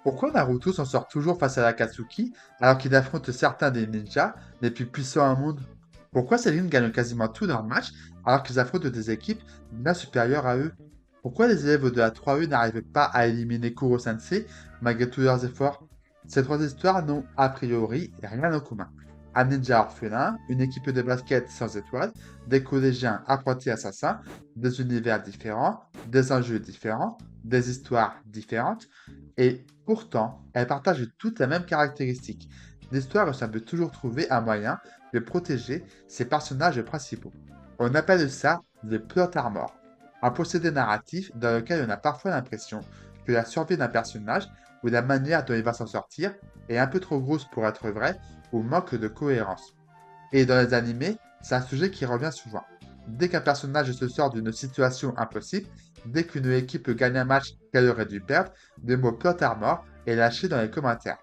Pourquoi Naruto s'en sort toujours face à l'Akatsuki alors qu'il affronte certains des ninjas les plus puissants au monde? Pourquoi ces lignes gagnent quasiment tous leurs matchs alors qu'ils affrontent des équipes bien supérieures à eux? Pourquoi les élèves de la 3E n'arrivent pas à éliminer Kuro Sensei malgré tous leurs efforts? Ces trois histoires n'ont a priori rien en commun. Un ninja orphelin, une équipe de basket sans étoiles, des collégiens apprentis assassins, des univers différents, des enjeux différents, des histoires différentes, et pourtant, elles partagent toutes les mêmes caractéristiques. L'histoire semble toujours trouver un moyen de protéger ses personnages principaux. On appelle ça le plot armor, un procédé narratif dans lequel on a parfois l'impression que la survie d'un personnage ou la manière dont il va s'en sortir est un peu trop grosse pour être vraie ou manque de cohérence. Et dans les animés, c'est un sujet qui revient souvent. Dès qu'un personnage se sort d'une situation impossible, dès qu'une équipe gagne un match qu'elle aurait dû perdre, le mot plot armor est lâché dans les commentaires.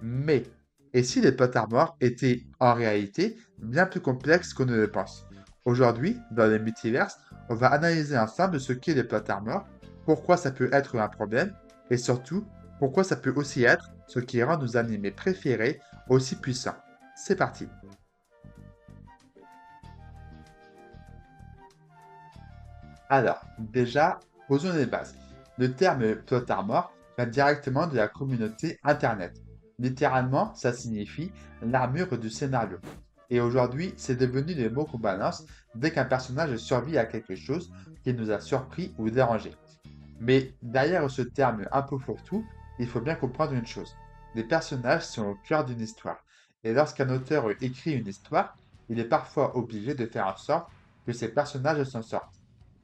Mais, et si les plot armor étaient en réalité bien plus complexes qu'on ne le pense? Aujourd'hui, dans les multiverses, on va analyser ensemble ce qu'est les plot armor, pourquoi ça peut être un problème, et surtout, pourquoi ça peut aussi être ce qui rend nos animés préférés aussi puissants. C'est parti. Alors, déjà, posons les bases. Le terme plot armor vient directement de la communauté Internet. Littéralement, ça signifie l'armure du scénario. Et aujourd'hui, c'est devenu le mot qu'on balance dès qu'un personnage survit à quelque chose qui nous a surpris ou dérangé. Mais derrière ce terme un peu fourre-tout, il faut bien comprendre une chose. Les personnages sont au cœur d'une histoire. Et lorsqu'un auteur écrit une histoire, il est parfois obligé de faire en sorte que ces personnages s'en sortent.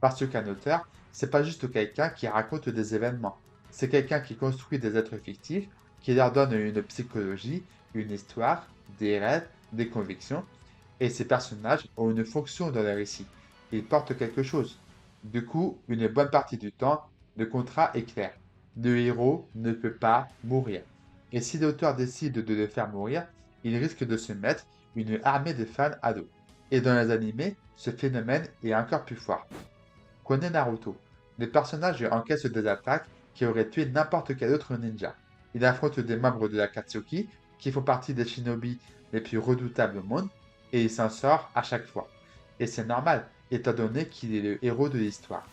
Parce qu'un auteur, c'est pas juste quelqu'un qui raconte des événements. C'est quelqu'un qui construit des êtres fictifs, qui leur donne une psychologie, une histoire, des rêves, des convictions. Et ces personnages ont une fonction dans le récit. Ils portent quelque chose. Du coup, une bonne partie du temps, le contrat est clair. Le héros ne peut pas mourir. Et si l'auteur décide de le faire mourir, il risque de se mettre une armée de fans à dos. Et dans les animés, ce phénomène est encore plus fort. Prenez Naruto. Le personnage encaisse des attaques qui auraient tué n'importe quel autre ninja. Il affronte des membres de la Katsuki qui font partie des shinobi les plus redoutables au monde et il s'en sort à chaque fois. Et c'est normal, étant donné qu'il est le héros de l'histoire.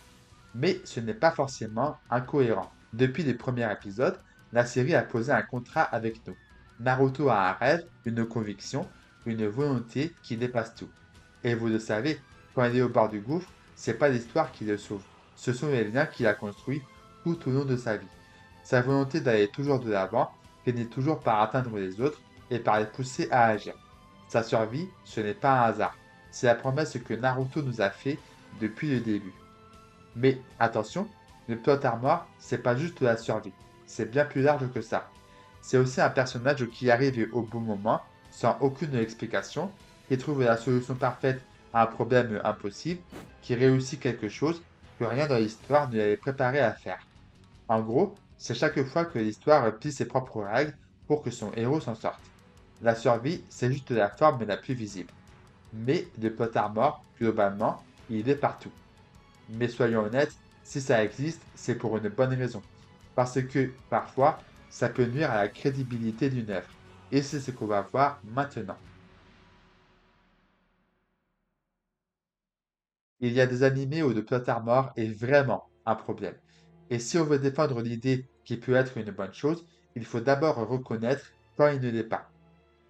Mais ce n'est pas forcément incohérent. Depuis les premiers épisodes, la série a posé un contrat avec nous. Naruto a un rêve, une conviction, une volonté qui dépasse tout. Et vous le savez, quand il est au bord du gouffre, c'est pas l'histoire qui le sauve. Ce sont les liens qu'il a construits tout au long de sa vie. Sa volonté d'aller toujours de l'avant finit toujours par atteindre les autres et par les pousser à agir. Sa survie, ce n'est pas un hasard. C'est la promesse que Naruto nous a fait depuis le début. Mais attention, le plot armor, c'est pas juste la survie. C'est bien plus large que ça. C'est aussi un personnage qui arrive au bon moment, sans aucune explication, qui trouve la solution parfaite à un problème impossible, qui réussit quelque chose que rien dans l'histoire ne l'avait préparé à faire. En gros, c'est chaque fois que l'histoire plie ses propres règles pour que son héros s'en sorte. La survie, c'est juste la forme la plus visible. Mais le plot armor, globalement, il est partout. Mais soyons honnêtes, si ça existe, c'est pour une bonne raison. Parce que, parfois, ça peut nuire à la crédibilité d'une œuvre. Et c'est ce qu'on va voir maintenant. Il y a des animés où le plot armor est vraiment un problème. Et si on veut défendre l'idée qui peut être une bonne chose, il faut d'abord reconnaître quand il ne l'est pas.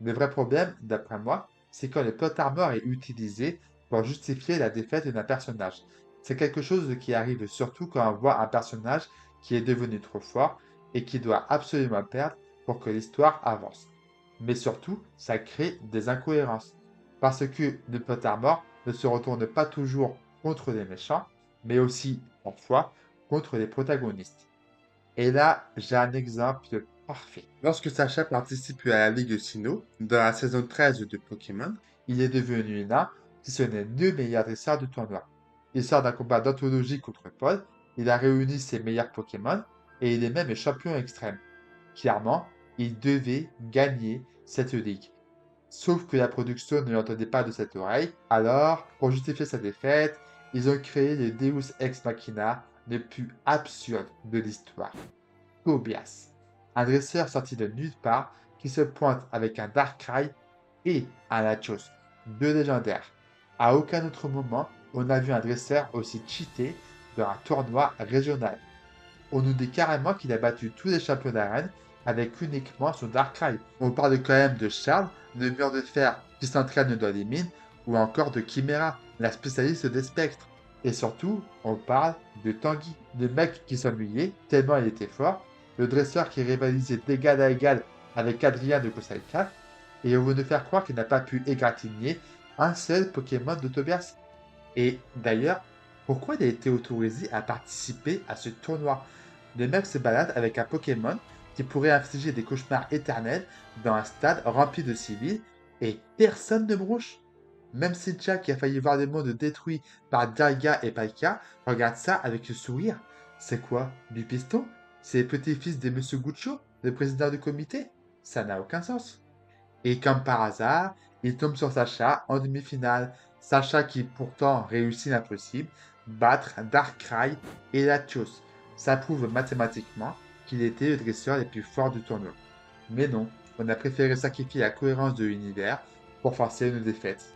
Le vrai problème, d'après moi, c'est quand le plot armor est utilisé pour justifier la défaite d'un personnage. C'est quelque chose qui arrive surtout quand on voit un personnage qui est devenu trop fort et qui doit absolument perdre pour que l'histoire avance. Mais surtout, ça crée des incohérences. Parce que le plot armor ne se retourne pas toujours contre les méchants, mais aussi, parfois, contre les protagonistes. Et là, j'ai un exemple parfait. Lorsque Sacha participe à la Ligue Sinnoh, dans la saison 13 de Pokémon, il est devenu l'un, si ce n'est le meilleur dresseur du tournoi. Il sort d'un combat d'anthologie contre Paul, il a réuni ses meilleurs Pokémon, et il est même champion extrême. Clairement, il devait gagner cette ligue. Sauf que la production ne l'entendait pas de cette oreille, alors, pour justifier sa défaite, ils ont créé le Deus Ex Machina le plus absurde de l'histoire. Tobias. Un dresseur sorti de nulle part qui se pointe avec un Darkrai et un Latios, deux légendaires. À aucun autre moment, on a vu un dresseur aussi cheaté dans un tournoi régional. On nous dit carrément qu'il a battu tous les champions d'arène avec uniquement son Darkrai. On parle quand même de Charles, le mur de fer qui s'entraîne dans les mines, ou encore de Chimera, la spécialiste des spectres. Et surtout, on parle de Tanguy, le mec qui s'ennuyait tellement il était fort, le dresseur qui rivalisait d'égal à égal avec Adrien de Kosaika, et on veut nous faire croire qu'il n'a pas pu égratigner un seul Pokémon de Tobias. Et d'ailleurs, pourquoi il a été autorisé à participer à ce tournoi? Le mec se balade avec un Pokémon qui pourrait infliger des cauchemars éternels dans un stade rempli de civils et personne ne bronche. Même Sincha qui a failli voir le monde détruit par Daiga et Paika regarde ça avec le sourire. C'est quoi? Du piston? C'est le petit-fils de Monsieur Guccio, le président du comité? Ça n'a aucun sens. Et comme par hasard, il tombe sur Sacha en demi-finale. Sacha qui pourtant réussit l'impossible, battre Darkrai et Latios. Ça prouve mathématiquement qu'il était le dresseur le plus fort du tournoi. Mais non, on a préféré sacrifier la cohérence de l'univers pour forcer une défaite.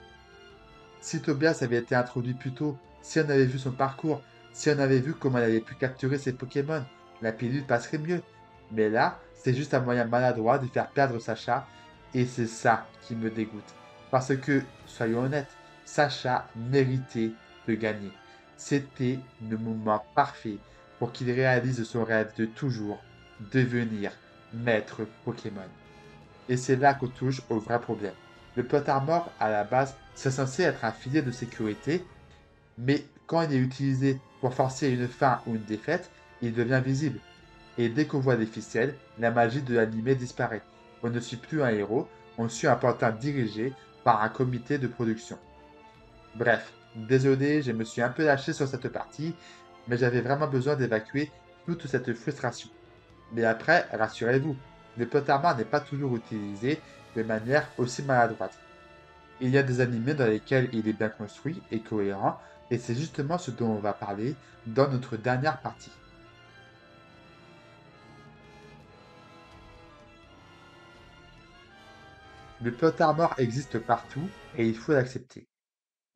Si Tobias avait été introduit plus tôt, si on avait vu son parcours, si on avait vu comment il avait pu capturer ses Pokémon, la pilule passerait mieux. Mais là, c'est juste un moyen maladroit de faire perdre Sacha, et c'est ça qui me dégoûte. Parce que, soyons honnêtes, Sacha méritait de gagner. C'était le moment parfait pour qu'il réalise son rêve de toujours devenir maître Pokémon. Et c'est là qu'on touche au vrai problème. Le Pottermore, à la base, c'est censé être un filet de sécurité, mais quand il est utilisé pour forcer une fin ou une défaite, il devient visible. Et dès qu'on voit des ficelles, la magie de l'animé disparaît. On ne suit plus un héros, on suit un pantin dirigé par un comité de production. Bref, désolé, je me suis un peu lâché sur cette partie, mais j'avais vraiment besoin d'évacuer toute cette frustration. Mais après, rassurez-vous, le Pottermore n'est pas toujours utilisé de manière aussi maladroite. Il y a des animés dans lesquels il est bien construit et cohérent, et c'est justement ce dont on va parler dans notre dernière partie. Le Pottermore existe partout et il faut l'accepter.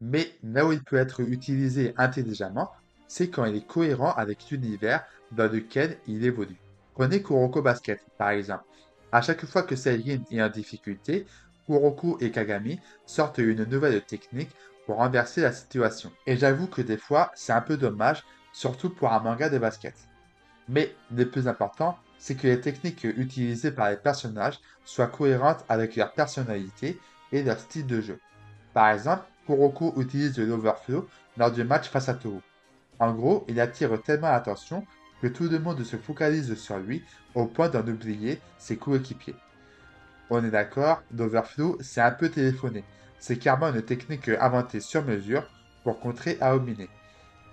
Mais là où il peut être utilisé intelligemment, c'est quand il est cohérent avec l'univers dans lequel il évolue. Prenez Kuroko Basket, par exemple. À chaque fois que Seirin est en difficulté, Kuroko et Kagami sortent une nouvelle technique pour renverser la situation. Et j'avoue que des fois, c'est un peu dommage, surtout pour un manga de basket. Mais le plus important, c'est que les techniques utilisées par les personnages soient cohérentes avec leur personnalité et leur style de jeu. Par exemple, Kuroko utilise l'overflow lors du match face à Toru. En gros, il attire tellement l'attention que tout le monde se focalise sur lui au point d'en oublier ses coéquipiers. On est d'accord, l'overflow, c'est un peu téléphoné. C'est carrément une technique inventée sur mesure pour contrer Aomine.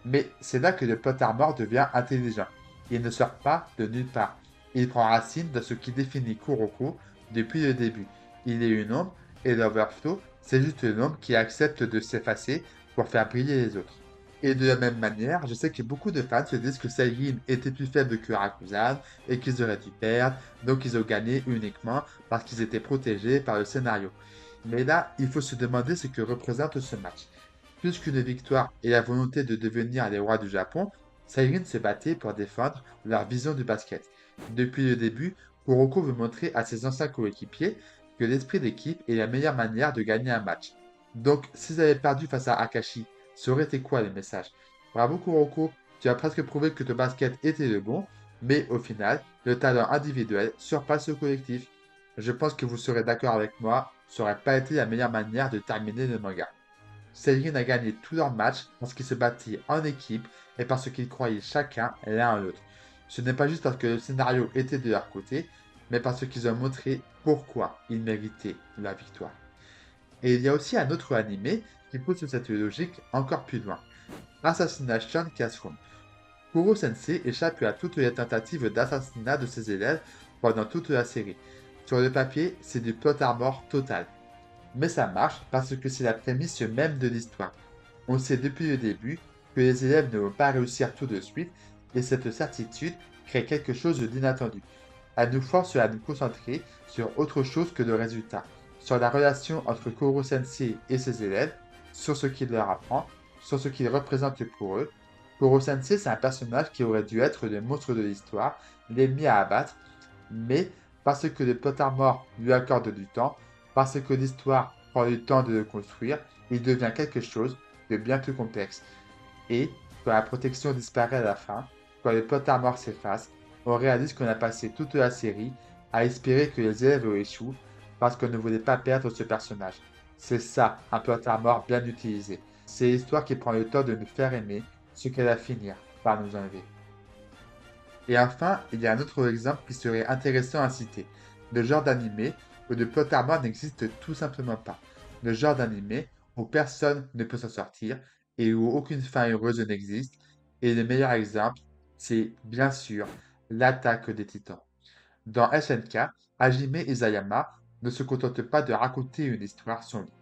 Mais c'est là que le Pottermore devient intelligent. Il ne sort pas de nulle part. Il prend racine dans ce qui définit Kuroko depuis le début. Il est une ombre et l'Overflow, c'est juste une ombre qui accepte de s'effacer pour faire briller les autres. Et de la même manière, je sais que beaucoup de fans se disent que Seirin était plus faible que Rakuzan et qu'ils auraient dû perdre, donc ils ont gagné uniquement parce qu'ils étaient protégés par le scénario. Mais là, il faut se demander ce que représente ce match. Plus qu'une victoire et la volonté de devenir les rois du Japon, Seirin se battait pour défendre leur vision du basket. Depuis le début, Kuroko veut montrer à ses anciens coéquipiers que l'esprit d'équipe est la meilleure manière de gagner un match. Donc, s'ils avaient perdu face à Akashi, ça aurait été quoi le message? Bravo Kuroko, tu as presque prouvé que ton basket était le bon, mais au final, le talent individuel surpasse le collectif. Je pense que vous serez d'accord avec moi, ça n'aurait pas été la meilleure manière de terminer le manga. Seirin a gagné tous leurs matchs parce qu'ils se battaient en équipe et parce qu'ils croyaient chacun l'un en l'autre. Ce n'est pas juste parce que le scénario était de leur côté, mais parce qu'ils ont montré pourquoi ils méritaient la victoire. Et il y a aussi un autre animé qui pousse cette logique encore plus loin. Assassination Classroom. Kuro Sensei échappe à toutes les tentatives d'assassinat de ses élèves pendant toute la série. Sur le papier, c'est du plot armor total. Mais ça marche parce que c'est la prémisse même de l'histoire. On sait depuis le début que les élèves ne vont pas réussir tout de suite et cette certitude crée quelque chose d'inattendu. Elle nous force à nous concentrer sur autre chose que le résultat, sur la relation entre Koro Sensei et ses élèves, sur ce qu'il leur apprend, sur ce qu'il représente pour eux. Koro Sensei, c'est un personnage qui aurait dû être le monstre de l'histoire, l'ennemi à abattre, mais parce que le potard mort lui accorde du temps, parce que l'histoire prend le temps de le construire, il devient quelque chose de bien plus complexe. Et, quand la protection disparaît à la fin, quand le potard mort s'efface, on réalise qu'on a passé toute la série à espérer que les élèves échouent parce qu'on ne voulait pas perdre ce personnage. C'est ça, un potard mort bien utilisé. C'est l'histoire qui prend le temps de nous faire aimer ce qu'elle va finir par nous enlever. Et enfin, il y a un autre exemple qui serait intéressant à citer. Le genre d'animé où le potard mort n'existe tout simplement pas. Le genre d'animé où personne ne peut s'en sortir et où aucune fin heureuse n'existe. Et le meilleur exemple, c'est bien sûr l'attaque des titans. Dans SNK, Hajime Isayama ne se contente pas de raconter une histoire sans lui.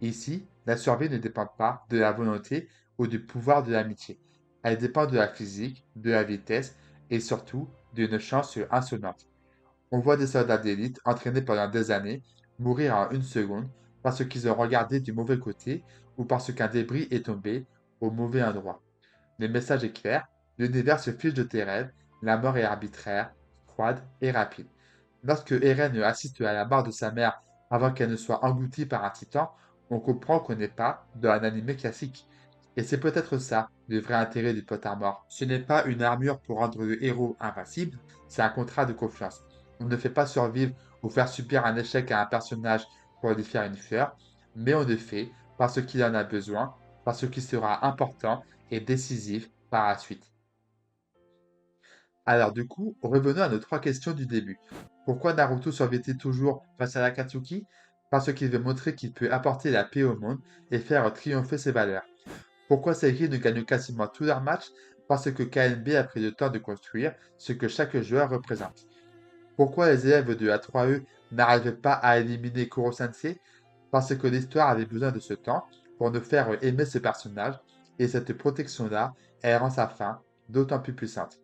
Ici, la survie ne dépend pas de la volonté ou du pouvoir de l'amitié. Elle dépend de la physique, de la vitesse et surtout d'une chance insolente. On voit des soldats d'élite entraînés pendant des années mourir en une seconde parce qu'ils ont regardé du mauvais côté ou parce qu'un débris est tombé au mauvais endroit. Le message est clair, l'univers se fiche de tes rêves, la mort est arbitraire, froide et rapide. Lorsque Eren assiste à la mort de sa mère avant qu'elle ne soit engloutie par un titan, on comprend qu'on n'est pas dans un animé classique. Et c'est peut-être ça, le vrai intérêt du potard mort. Ce n'est pas une armure pour rendre le héros invincible, c'est un contrat de confiance. On ne fait pas survivre ou faire subir un échec à un personnage pour lui faire une fleur, mais on le fait parce qu'il en a besoin, parce qu'il sera important et décisif par la suite. Alors du coup, revenons à nos trois questions du début. Pourquoi Naruto survit-il toujours face à l'Akatsuki? Parce qu'il veut montrer qu'il peut apporter la paix au monde et faire triompher ses valeurs. Pourquoi ces équipes ne gagnent quasiment tous leurs matchs? Parce que KNB a pris le temps de construire ce que chaque joueur représente. Pourquoi les élèves de A3E n'arrivent pas à éliminer Kuro-sensei? Parce que l'histoire avait besoin de ce temps pour nous faire aimer ce personnage, et cette protection-là, elle rend sa fin d'autant plus puissante.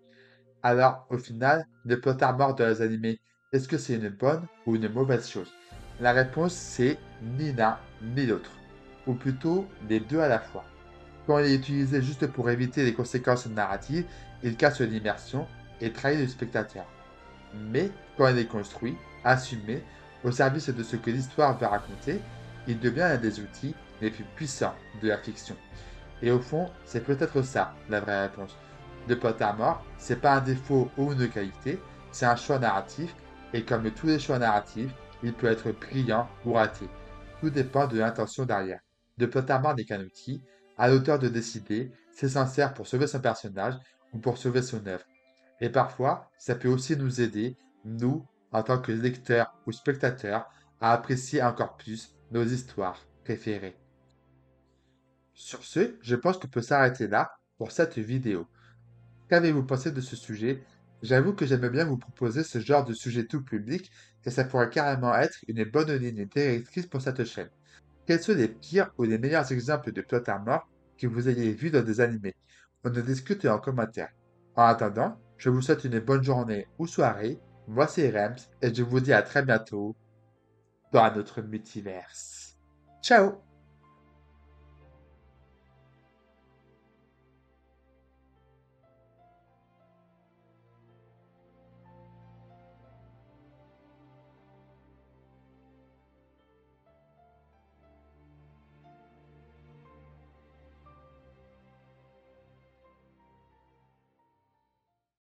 Alors, au final, le potard mort de les animés, est-ce que c'est une bonne ou une mauvaise chose? La réponse, c'est ni l'un ni l'autre, ou plutôt les deux à la fois. Quand il est utilisé juste pour éviter les conséquences narratives, il casse l'immersion et trahit le spectateur. Mais quand il est construit, assumé, au service de ce que l'histoire veut raconter, il devient un des outils les plus puissants de la fiction. Et au fond, c'est peut-être ça la vraie réponse. Le potard mort, c'est pas un défaut ou une qualité, c'est un choix narratif, et comme tous les choix narratifs, il peut être brillant ou raté. Tout dépend de l'intention derrière. Le potard mort n'est qu'un outil, à l'auteur de décider si s'en sert pour sauver son personnage ou pour sauver son œuvre. Et parfois, ça peut aussi nous aider, nous, en tant que lecteurs ou spectateurs, à apprécier encore plus nos histoires préférées. Sur ce, je pense qu'on peut s'arrêter là pour cette vidéo. Qu'avez-vous pensé de ce sujet? J'avoue que j'aime bien vous proposer ce genre de sujet tout public et ça pourrait carrément être une bonne ligne directrice pour cette chaîne. Quels sont les pires ou les meilleurs exemples de plot armor que vous ayez vus dans des animés? On en discute en commentaire. En attendant, je vous souhaite une bonne journée ou soirée. Voici Rems et je vous dis à très bientôt dans un autre multiverse. Ciao!